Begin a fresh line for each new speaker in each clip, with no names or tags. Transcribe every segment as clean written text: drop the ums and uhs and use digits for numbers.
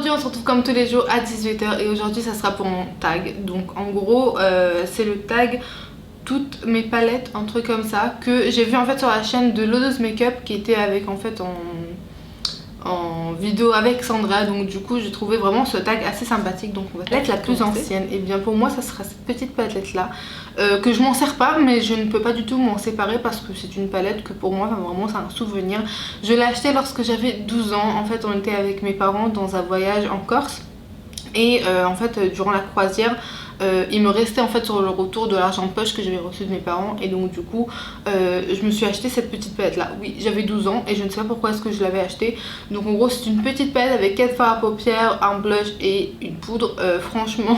Aujourd'hui on se retrouve comme tous les jours à 18 h et aujourd'hui ça sera pour mon tag. Donc en gros c'est le tag toutes mes palettes, un truc comme ça que j'ai vu en fait sur la chaîne de Lodos Makeup qui était avec en fait en vidéo avec Sandra. Donc du coup j'ai trouvé vraiment ce tag assez sympathique. Donc on va palette la plus ancienne, et bien pour moi ça sera cette petite palette là que je m'en sers pas, mais je ne peux pas du tout m'en séparer parce que c'est une palette que pour moi vraiment c'est un souvenir. Je l'ai achetée lorsque j'avais 12 ans. En fait on était avec mes parents dans un voyage en Corse et en fait durant la croisière il me restait en fait sur le retour de l'argent de poche que j'avais reçu de mes parents, et donc du coup je me suis acheté cette petite palette là. Oui, j'avais 12 ans et je ne sais pas pourquoi est-ce que je l'avais acheté. Donc en gros c'est une petite palette avec 4 fards à paupières, un blush et une poudre. Franchement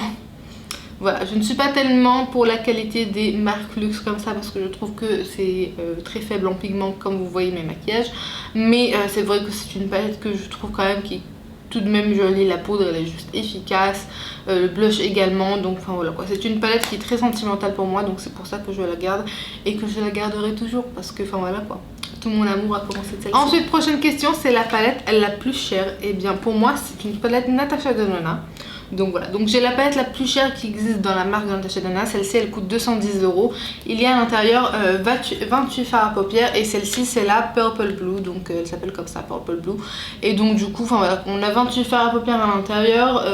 voilà, je ne suis pas tellement pour la qualité des marques luxe comme ça parce que je trouve que c'est très faible en pigments comme vous voyez mes maquillages. Mais c'est vrai que c'est une palette que je trouve quand même qui est tout de même jolie. La poudre elle est juste efficace, le blush également. Donc enfin voilà quoi, c'est une palette qui est très sentimentale pour moi. Donc c'est pour ça que je la garde et que je la garderai toujours parce que enfin voilà quoi, tout mon amour a commencé de celle-ci. Ensuite prochaine question, c'est la palette la plus chère. Et bien pour moi c'est une palette Natasha Denona. Donc voilà, donc j'ai la palette la plus chère qui existe dans la marque Natasha Denona. Celle-ci elle coûte 210 €. Il y a à l'intérieur 28 fards à paupières et celle-ci c'est la Purple Blue. Donc elle s'appelle comme ça, Purple Blue. Et donc du coup, enfin voilà, on a 28 fards à paupières à l'intérieur.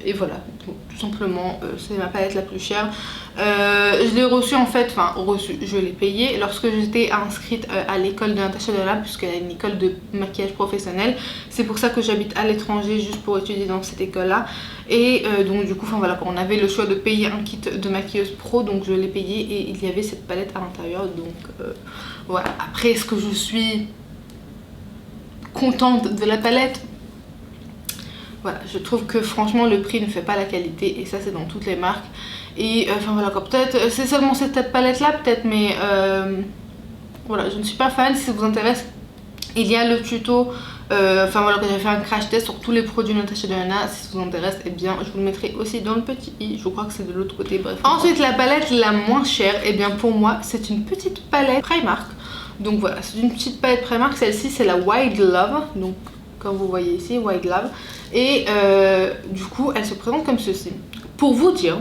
Et voilà, tout simplement c'est ma palette la plus chère. Je l'ai reçue en fait, enfin reçue, je l'ai payée lorsque j'étais inscrite à l'école de Natasha Denona, puisqu'elle a une école de maquillage professionnel. C'est pour ça que j'habite à l'étranger, juste pour étudier dans cette école là. Et donc du coup, enfin voilà, on avait le choix de payer un kit de maquilleuse pro, donc je l'ai payé et il y avait cette palette à l'intérieur. Donc voilà, après est-ce que je suis contente de la palette? Voilà, je trouve que franchement le prix ne fait pas la qualité, et ça c'est dans toutes les marques. Et enfin voilà quoi, peut-être c'est seulement cette palette là peut-être, mais voilà, je ne suis pas fan. Si ça vous intéresse, il y a le tuto, enfin voilà, que j'ai fait un crash test sur tous les produits Natasha Denona. Si ça vous intéresse, et bien je vous le mettrai aussi dans le petit i, je crois que c'est de l'autre côté, bref. Ensuite la palette la moins chère, et bien pour moi c'est une petite palette Primark. Donc voilà, c'est une petite palette Primark, celle-ci c'est la Wild Love, donc comme vous voyez ici, Wild Love. Et du coup elle se présente comme ceci. Pour vous dire,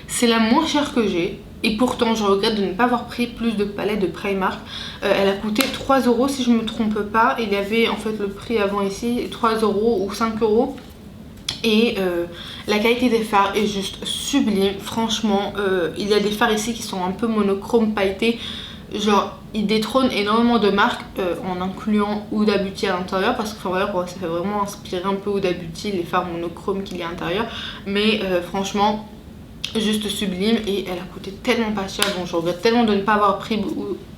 c'est la moins chère que j'ai, et pourtant je regrette de ne pas avoir pris plus de palettes de Primark. Elle a coûté 3 € si je me trompe pas. Il y avait en fait le prix avant ici, 3 € ou 5 €. Et la qualité des fards est juste sublime. Franchement il y a des fards ici qui sont un peu monochrome pailletés. Genre ils détrônent énormément de marques en incluant Huda Beauty à l'intérieur, parce que enfin voilà, ça fait vraiment inspirer un peu Huda Beauty, les fards monochromes qu'il y a à l'intérieur. Mais franchement juste sublime, et elle a coûté tellement pas cher. Donc je regrette tellement de ne pas avoir pris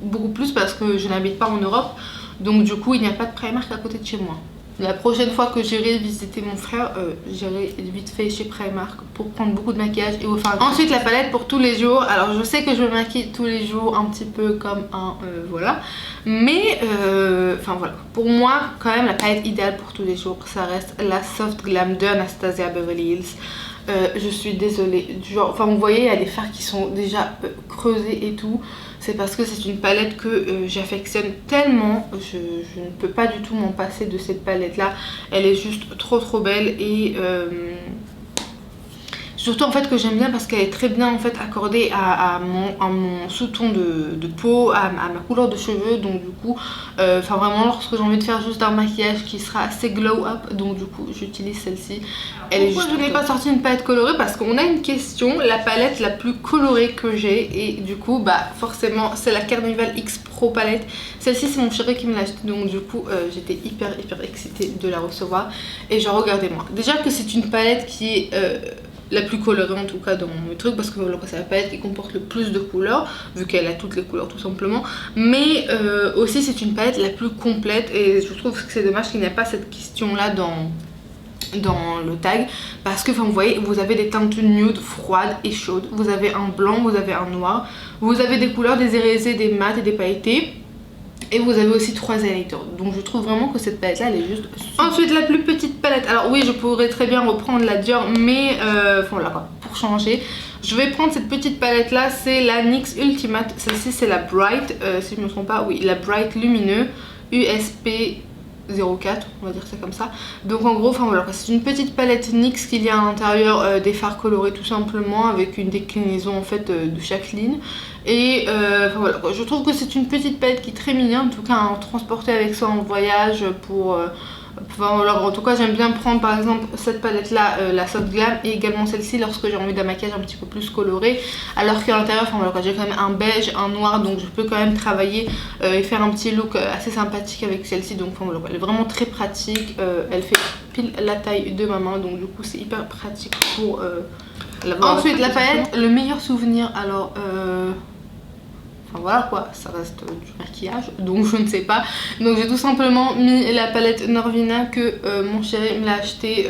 beaucoup plus parce que je n'habite pas en Europe. Donc du coup il n'y a pas de Primark à côté de chez moi. La prochaine fois que j'irai visiter mon frère, j'irai vite fait chez Primark pour prendre beaucoup de maquillage et vous faire. Ensuite la palette pour tous les jours. Alors je sais que je me maquille tous les jours un petit peu comme un voilà, mais enfin voilà, pour moi quand même la palette idéale pour tous les jours ça reste la Soft Glam de Anastasia Beverly Hills. Je suis désolée, genre, enfin vous voyez il y a des fards qui sont déjà creusés et tout. C'est parce que c'est une palette que j'affectionne tellement. Je ne peux pas du tout m'en passer de cette palette là. Elle est juste trop belle, et surtout en fait que j'aime bien parce qu'elle est très bien en fait accordée à mon sous-ton de peau, à ma couleur de cheveux. Donc du coup enfin vraiment lorsque j'ai envie de faire juste un maquillage qui sera assez glow up, donc du coup j'utilise celle-ci. Elle est juste. Je n'ai pas sorti une palette colorée parce qu'on a une question, la palette la plus colorée que j'ai, et du coup bah forcément c'est la Carnival X Pro palette. Celle-ci c'est mon chéri qui me l'a achetée, donc du coup j'étais hyper excitée de la recevoir. Et genre regardez-moi, déjà que c'est une palette qui est la plus colorée en tout cas dans mon truc, parce que voilà, c'est la palette qui comporte le plus de couleurs vu qu'elle a toutes les couleurs tout simplement. Mais aussi c'est une palette la plus complète, et je trouve que c'est dommage qu'il n'y ait pas cette question là dans le tag, parce que enfin vous voyez, vous avez des teintes nude froides et chaudes, vous avez un blanc, vous avez un noir, vous avez des couleurs, des irisés, des mats et des pailletés. Et vous avez aussi 3 highlighters. Donc je trouve vraiment que cette palette là elle est juste super. Ensuite la plus petite palette. Alors oui je pourrais très bien reprendre la Dior, mais voilà quoi, pour changer je vais prendre cette petite palette là. C'est la NYX Ultimate. Celle-ci c'est la Bright si je ne me trompe pas. Oui, la Bright Lumineux USP 04, on va dire ça comme ça. Donc en gros, enfin voilà, c'est une petite palette NYX qu'il y a à l'intérieur, des fards colorés tout simplement, avec une déclinaison en fait de chaque ligne. Et enfin voilà, je trouve que c'est une petite palette qui est très mignonne, en tout cas à transporter avec soi en voyage pour... Enfin, alors, en tout cas j'aime bien prendre par exemple cette palette là, la Soft Glam, et également celle-ci lorsque j'ai envie d'un maquillage un petit peu plus coloré, alors qu'à l'intérieur, enfin voilà, j'ai quand même un beige, un noir, donc je peux quand même travailler et faire un petit look assez sympathique avec celle-ci. Donc enfin, voilà, elle est vraiment très pratique, elle fait pile la taille de ma main, donc du coup c'est hyper pratique pour l'avoir. Ensuite la palette, le meilleur souvenir, alors enfin voilà quoi, ça reste du maquillage, donc je ne sais pas. Donc j'ai tout simplement mis la palette Norvina que mon chéri me l'a acheté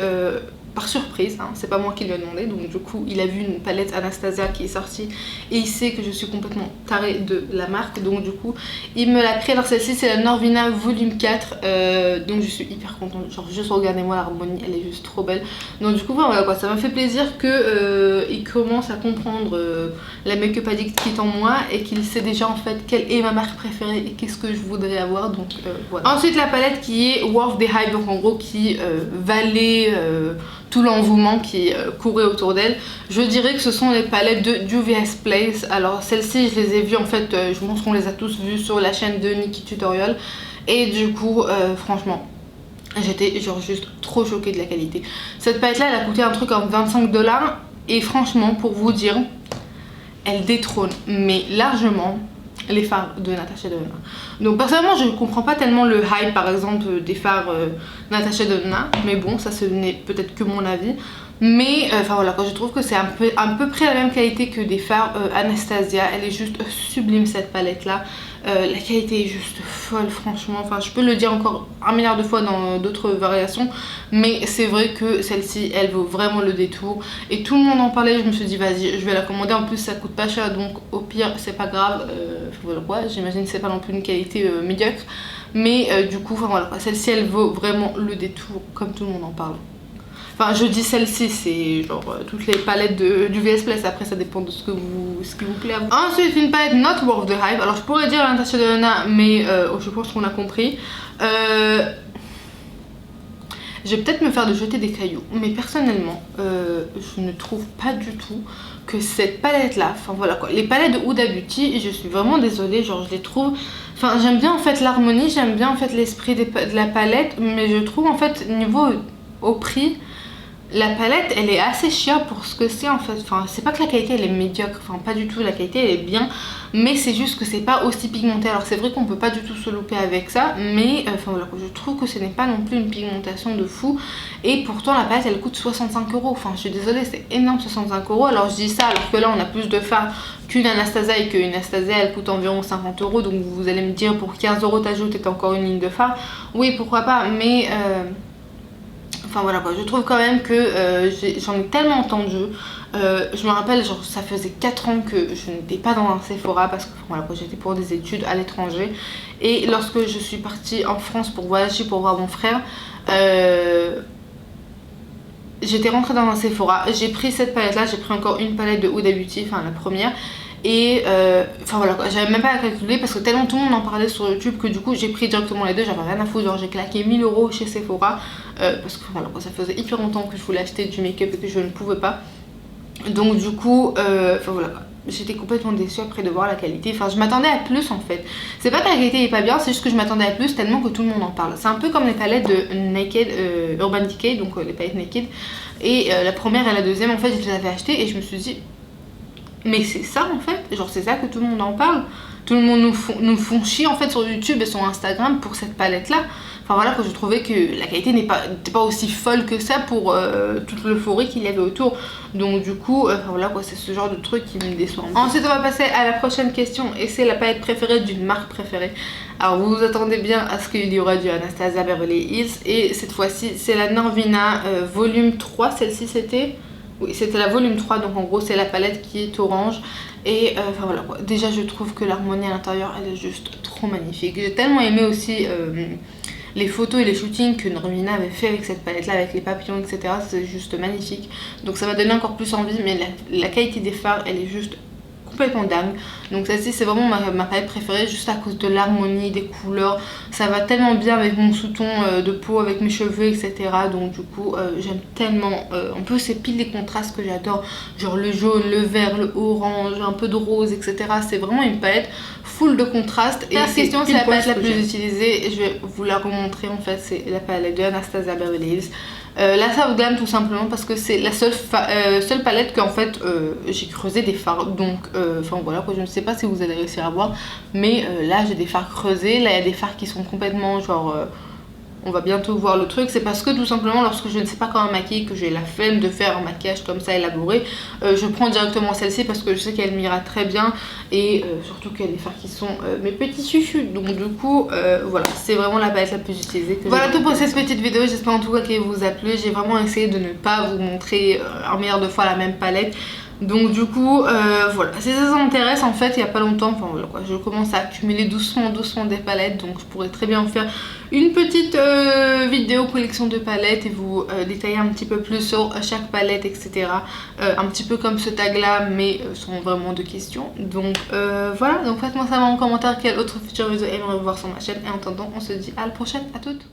par surprise, hein. C'est pas moi qui lui ai demandé, donc du coup il a vu une palette Anastasia qui est sortie et il sait que je suis complètement tarée de la marque, donc du coup il me l'a pris. Alors celle-ci c'est la Norvina volume 4, donc je suis hyper contente, genre juste regardez-moi l'harmonie, elle est juste trop belle. Donc du coup voilà quoi, ça m'a fait plaisir que il commence à comprendre la make-up addict qui est en moi et qu'il sait déjà en fait quelle est ma marque préférée et qu'est-ce que je voudrais avoir, donc voilà. Ensuite la palette qui est Worth the Hype, donc en gros qui valait tout l'engouement qui courait autour d'elle. Je dirais que ce sont les palettes de Juvia's Place. Alors celles-ci je les ai vues en fait, je pense qu'on les a tous vues sur la chaîne de Nikki Tutorial, et du coup franchement j'étais genre juste trop choquée de la qualité. Cette palette là elle a coûté un truc comme 25 $, et franchement pour vous dire elle détrône mais largement les fards de Natasha Denona. Donc personnellement je ne comprends pas tellement le hype par exemple des fards Natasha Denona, mais bon ça ce n'est peut-être que mon avis. Mais enfin voilà, quand je trouve que c'est à peu près la même qualité que des fards Anastasia. Elle est juste sublime cette palette là. La qualité est juste folle franchement. Enfin je peux le dire encore un milliard de fois dans d'autres variations, mais c'est vrai que celle-ci elle vaut vraiment le détour. Et tout le monde en parlait, je me suis dit vas-y je vais la commander. En plus ça coûte pas cher, donc au pire c'est pas grave. Voilà quoi, j'imagine que c'est pas non plus une qualité médiocre. Mais du coup enfin voilà, celle-ci elle vaut vraiment le détour comme tout le monde en parle. Enfin je dis celle-ci, c'est genre toutes les palettes du VS Place, après ça dépend de ce qui vous plaît à vous. Ensuite une palette Not Worth the Hype, alors je pourrais dire Natasha Denona mais je pense qu'on a compris. Je vais peut-être me faire de jeter des cailloux, mais personnellement je ne trouve pas du tout que cette palette là, enfin voilà quoi, les palettes de Huda Beauty, je suis vraiment désolée, genre je les trouve, enfin j'aime bien en fait l'harmonie, j'aime bien en fait l'esprit de la palette, mais je trouve en fait niveau au prix, la palette elle est assez chère pour ce que c'est en fait. Enfin c'est pas que la qualité elle est médiocre, enfin pas du tout, la qualité elle est bien, mais c'est juste que c'est pas aussi pigmenté. Alors c'est vrai qu'on peut pas du tout se louper avec ça, mais enfin voilà, je trouve que ce n'est pas non plus une pigmentation de fou. Et pourtant la palette elle coûte 65 €. Enfin je suis désolée, c'est énorme 65 €. Alors je dis ça alors que là on a plus de fards qu'une Anastasia, et qu'une Anastasia elle coûte environ 50 €. Donc vous allez me dire pour 15 € t'ajoutes encore une ligne de fard. Oui pourquoi pas, mais enfin voilà quoi, je trouve quand même que j'en ai tellement entendu. Je me rappelle, genre ça faisait 4 ans que je n'étais pas dans un Sephora parce que voilà, j'étais pour des études à l'étranger. Et lorsque je suis partie en France pour voyager, pour voir mon frère, j'étais rentrée dans un Sephora. J'ai pris cette palette là, j'ai pris encore une palette de Huda Beauty, enfin la première. Et enfin voilà quoi, j'avais même pas à calculer parce que tellement tout le monde en parlait sur YouTube que du coup j'ai pris directement les deux, j'avais rien à foutre. Genre j'ai claqué 1000 € chez Sephora parce que voilà quoi, ça faisait hyper longtemps que je voulais acheter du make-up et que je ne pouvais pas. Donc du coup enfin voilà quoi, j'étais complètement déçue après de voir la qualité. Enfin je m'attendais à plus en fait. C'est pas que la qualité est pas bien, c'est juste que je m'attendais à plus tellement que tout le monde en parle. C'est un peu comme les palettes de Naked, Urban Decay, donc les palettes Naked. Et la première et la deuxième en fait je les avais achetées et je me suis dit mais c'est ça en fait, genre c'est ça que tout le monde en parle. Tout le monde nous font chier en fait sur YouTube et sur Instagram pour cette palette là. Enfin voilà, que je trouvais que la qualité n'était pas aussi folle que ça pour toute l'euphorie qu'il y avait autour. Donc du coup, enfin voilà quoi, c'est ce genre de truc qui me déçoit. Ensuite on va passer à la prochaine question et c'est la palette préférée d'une marque préférée. Alors vous vous attendez bien à ce qu'il y aura du Anastasia Beverly Hills et cette fois-ci c'est la Norvina volume 3, celle-ci c'était... Oui, c'était la volume 3, donc en gros c'est la palette qui est orange. Et enfin voilà quoi, déjà je trouve que l'harmonie à l'intérieur elle est juste trop magnifique. J'ai tellement aimé aussi les photos et les shootings que Norvina avait fait avec cette palette là, avec les papillons etc. C'est juste magnifique. Donc ça m'a donné encore plus envie, mais la qualité des fards elle est juste complètement dingue. Donc celle-ci c'est vraiment ma palette préférée juste à cause de l'harmonie, des couleurs. Ça va tellement bien avec mon sous-ton de peau, avec mes cheveux, etc. Donc du coup j'aime tellement. En plus c'est pile les contrastes que j'adore, genre le jaune, le vert, le orange, un peu de rose, etc. C'est vraiment une palette full de contrastes. Et la question, c'est la palette la plus utilisée et je vais vous la remontrer. En fait c'est la palette de Anastasia Beverly Hills. La Soft Glam tout simplement parce que c'est la seule palette qu'en fait j'ai creusé des fards. Donc enfin voilà quoi, je ne sais pas si vous allez réussir à voir, mais là j'ai des fards creusés. Là il y a des fards qui sont complètement genre on va bientôt voir le truc. C'est parce que tout simplement lorsque je ne sais pas comment maquiller, que j'ai la flemme de faire un maquillage comme ça élaboré, je prends directement celle-ci parce que je sais qu'elle m'ira très bien. Et surtout qu'il y a des fards qui sont mes petits chuchus. Donc du coup voilà, c'est vraiment la palette la plus utilisée. Voilà tout pour cette petite vidéo. J'espère en tout cas qu'elle vous a plu. J'ai vraiment essayé de ne pas vous montrer un milliard de fois la même palette. Donc du coup voilà, si ça vous intéresse, en fait il n'y a pas longtemps, enfin voilà quoi, je commence à accumuler doucement des palettes. Donc je pourrais très bien faire une petite vidéo collection de palettes et vous détailler un petit peu plus sur chaque palette, etc. Un petit peu comme ce tag là, mais sans vraiment de questions. Donc voilà, donc faites-moi savoir en commentaire quelle autre future vidéo aimerait voir sur ma chaîne. Et en attendant, on se dit à la prochaine, à toutes.